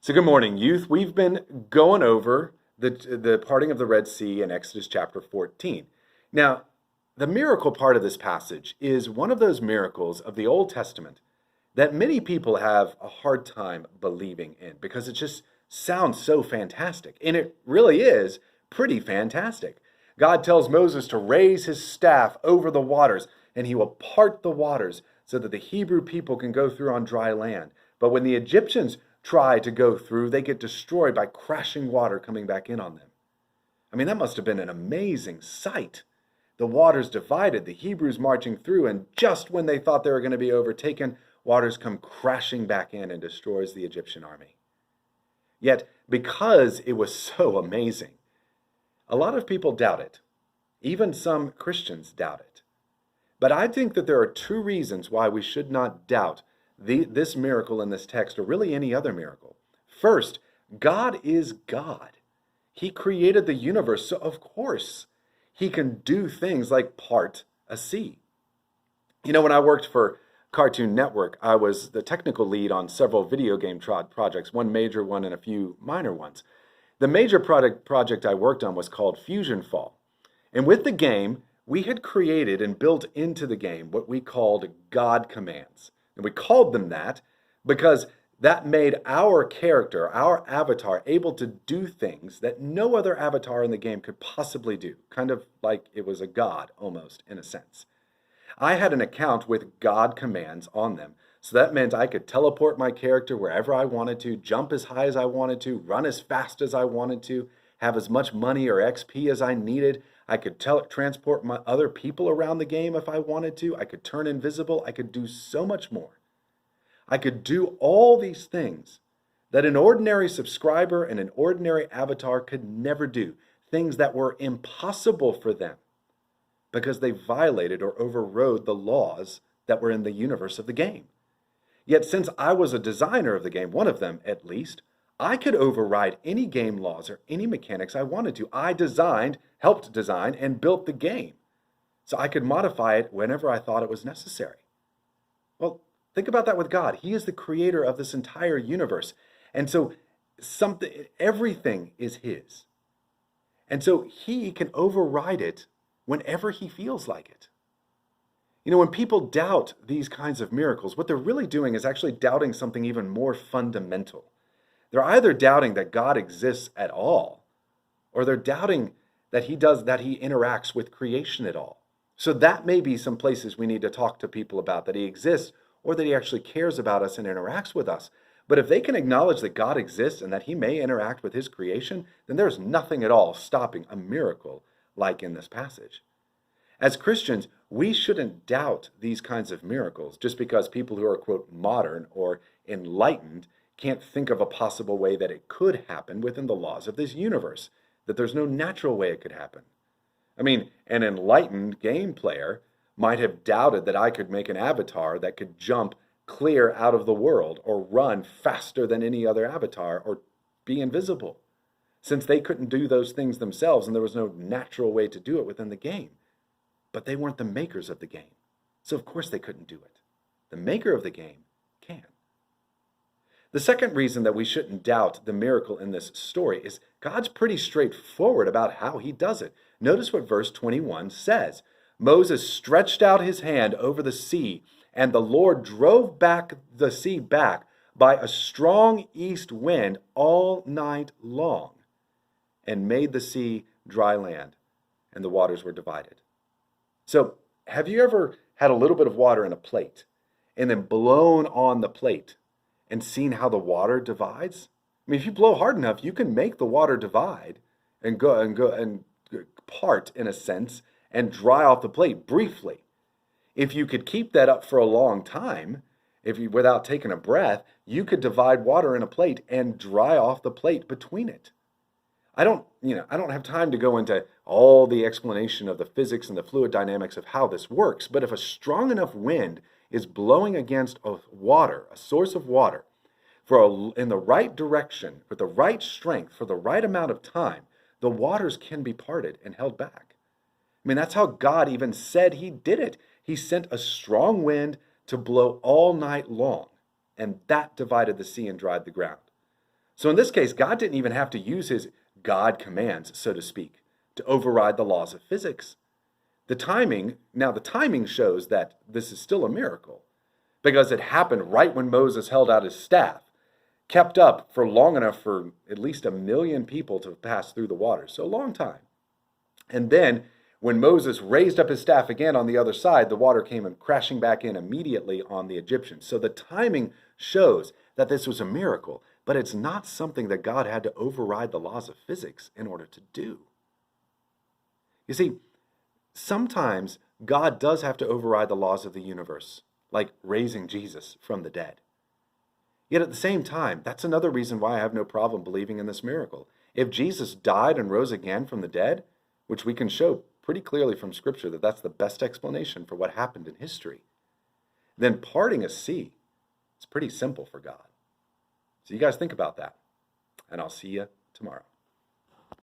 So good morning, youth. We've been going over the parting of the Red Sea in Exodus chapter 14. Now, the miracle part of this passage is one of those miracles of the Old Testament that many people have a hard time believing in because it just sounds so fantastic. And it really is pretty fantastic. God tells Moses to raise his staff over the waters, and he will part the waters so that the Hebrew people can go through on dry land. But when the Egyptians try to go through, they get destroyed by crashing water coming back in on them. I mean, that must have been an amazing sight. The waters divided, the Hebrews marching through, and just when they thought they were going to be overtaken, waters come crashing back in and destroys the Egyptian army. Yet, because it was so amazing, a lot of people doubt it. Even some Christians doubt it. But I think that there are two reasons why we should not doubt this miracle in this text, or really any other miracle. First, God is God. He created the universe, so of course he can do things like part a sea. You know, when I worked for Cartoon Network, I was the technical lead on several video game projects, one major one and a few minor ones. The major project I worked on was called Fusion Fall. And with the game, we had created and built into the game what we called God commands. And we called them that because that made our character, our avatar, able to do things that no other avatar in the game could possibly do. Kind of like it was a god, almost, in a sense. I had an account with God commands on them. So that meant I could teleport my character wherever I wanted to, jump as high as I wanted to, run as fast as I wanted to, have as much money or XP as I needed. I could transport my other people around the game if I wanted to. I could turn invisible. I could do so much more. I could do all these things that an ordinary subscriber and an ordinary avatar could never do. Things that were impossible for them because they violated or overrode the laws that were in the universe of the game. Yet since I was a designer of the game, one of them at least, I could override any game laws or any mechanics I wanted to. I helped design, and built the game. So I could modify it whenever I thought it was necessary. Well, think about that with God. He is the creator of this entire universe. And so everything is his. And so he can override it whenever he feels like it. You know, when people doubt these kinds of miracles, what they're really doing is actually doubting something even more fundamental. They're either doubting that God exists at all, or they're doubting that he interacts with creation at all. So that may be some places we need to talk to people about, that he exists, or that he actually cares about us and interacts with us. But if they can acknowledge that God exists and that he may interact with his creation, then there's nothing at all stopping a miracle like in this passage. As Christians, we shouldn't doubt these kinds of miracles just because people who are, quote, modern or enlightened can't think of a possible way that it could happen within the laws of this universe, that there's no natural way it could happen. I mean, an enlightened game player might have doubted that I could make an avatar that could jump clear out of the world or run faster than any other avatar or be invisible, since they couldn't do those things themselves and there was no natural way to do it within the game. But they weren't the makers of the game, so of course they couldn't do it. The maker of the game can. The second reason that we shouldn't doubt the miracle in this story is God's pretty straightforward about how he does it. Notice what verse 21 says. Moses stretched out his hand over the sea, and the Lord drove the sea back by a strong east wind all night long, and made the sea dry land, and the waters were divided. So, have you ever had a little bit of water in a plate, and then blown on the plate, and seen how the water divides? I mean, if you blow hard enough, you can make the water divide and part in a sense and dry off the plate briefly. If you could keep that up for a long time, without taking a breath, you could divide water in a plate and dry off the plate between it. I don't have time to go into all the explanation of the physics and the fluid dynamics of how this works, but if a strong enough wind is blowing against a source of water, in the right direction, with the right strength, for the right amount of time, the waters can be parted and held back. I mean, that's how God even said he did it. He sent a strong wind to blow all night long, and that divided the sea and dried the ground. So in this case, God didn't even have to use his God commands, so to speak, to override the laws of physics. The timing shows that this is still a miracle because it happened right when Moses held out his staff, kept up for long enough for at least 1 million people to pass through the water. So a long time. And then when Moses raised up his staff again on the other side, the water came crashing back in immediately on the Egyptians. So the timing shows that this was a miracle, but it's not something that God had to override the laws of physics in order to do. You see, sometimes God does have to override the laws of the universe, like raising Jesus from the dead. Yet at the same time, that's another reason why I have no problem believing in this miracle. If Jesus died and rose again from the dead, which we can show pretty clearly from Scripture that that's the best explanation for what happened in history, then parting a sea is pretty simple for God. So you guys think about that, and I'll see you tomorrow.